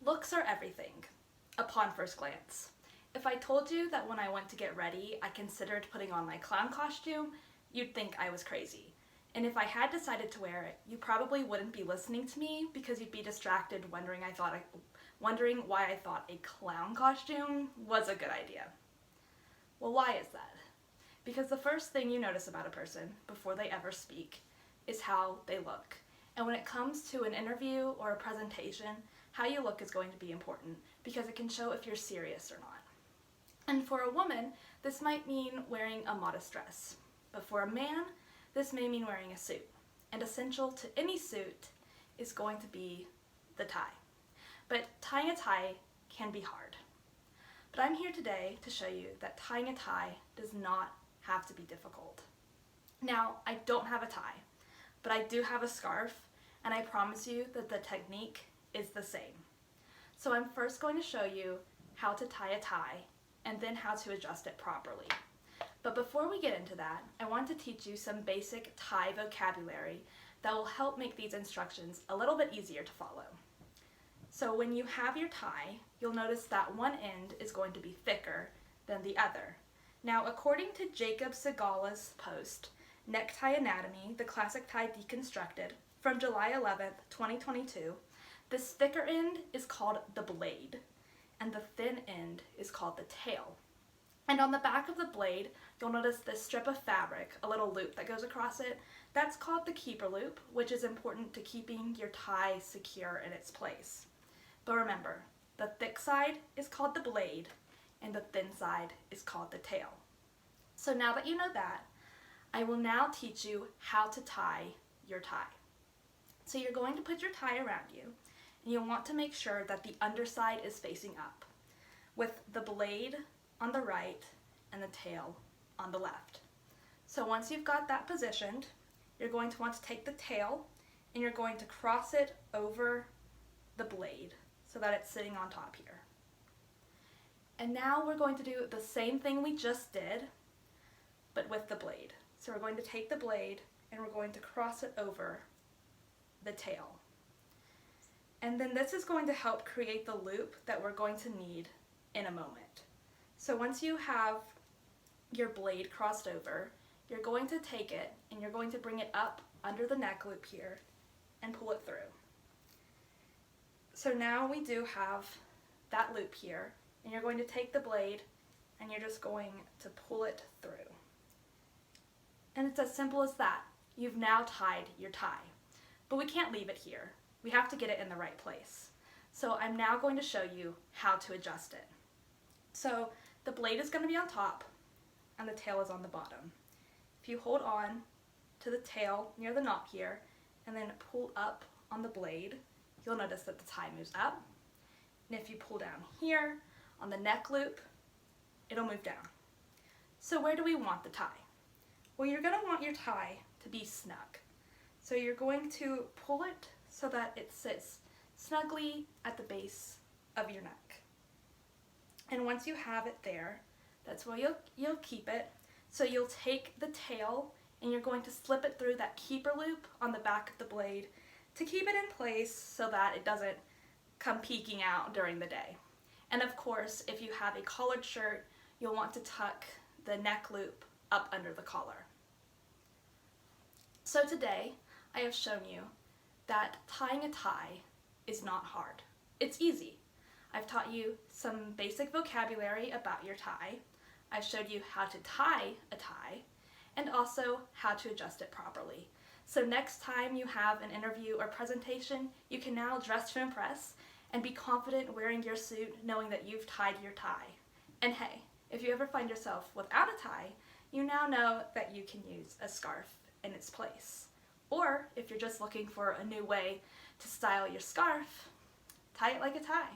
Looks are everything, upon first glance. If I told you that when I went to get ready, I considered putting on my clown costume, you'd think I was crazy. And if I had decided to wear it, you probably wouldn't be listening to me because you'd be distracted wondering why I thought a clown costume was a good idea. Well, why is that? Because the first thing you notice about a person before they ever speak is how they look. And when it comes to an interview or a presentation, how you look is going to be important because it can show if you're serious or not. And for a woman, this might mean wearing a modest dress. But for a man, this may mean wearing a suit. And essential to any suit is going to be the tie. But tying a tie can be hard. But I'm here today to show you that tying a tie does not have to be difficult. Now, I don't have a tie, but I do have a scarf, and I promise you that the technique is the same. So I'm first going to show you how to tie a tie and then how to adjust it properly. But before we get into that, I want to teach you some basic tie vocabulary that will help make these instructions a little bit easier to follow. So when you have your tie, you'll notice that one end is going to be thicker than the other. Now, according to Jacob Segala's post, Necktie Anatomy, the classic tie deconstructed, from July 11th, 2022, this thicker end is called the blade, and the thin end is called the tail. And on the back of the blade, you'll notice this strip of fabric, a little loop that goes across it. That's called the keeper loop, which is important to keeping your tie secure in its place. But remember, the thick side is called the blade, and the thin side is called the tail. So now that you know that, I will now teach you how to tie your tie. So you're going to put your tie around you, and you'll want to make sure that the underside is facing up, with the blade on the right and the tail on the left. So once you've got that positioned, you're going to want to take the tail and you're going to cross it over the blade so that it's sitting on top here. And now we're going to do the same thing we just did, but with the blade. So we're going to take the blade and we're going to cross it over the tail. And then this is going to help create the loop that we're going to need in a moment. So once you have your blade crossed over, you're going to take it and you're going to bring it up under the neck loop here and pull it through. So now we do have that loop here, and you're going to take the blade and you're just going to pull it through. And it's as simple as that. You've now tied your tie. But we can't leave it here. We have to get it in the right place. So I'm now going to show you how to adjust it. So the blade is going to be on top and the tail is on the bottom. If you hold on to the tail near the knot here and then pull up on the blade, you'll notice that the tie moves up. And if you pull down here on the neck loop, it'll move down. So where do we want the tie? Well, you're going to want your tie to be snug. So you're going to pull it so that it sits snugly at the base of your neck. And once you have it there, that's where you'll keep it. So you'll take the tail and you're going to slip it through that keeper loop on the back of the blade to keep it in place so that it doesn't come peeking out during the day. And of course, if you have a collared shirt, you'll want to tuck the neck loop up under the collar. So today, I have shown you that tying a tie is not hard. It's easy. I've taught you some basic vocabulary about your tie. I've showed you how to tie a tie and also how to adjust it properly. So next time you have an interview or presentation, you can now dress to impress and be confident wearing your suit knowing that you've tied your tie. And hey, if you ever find yourself without a tie, you now know that you can use a scarf in its place. Or if you're just looking for a new way to style your scarf, tie it like a tie.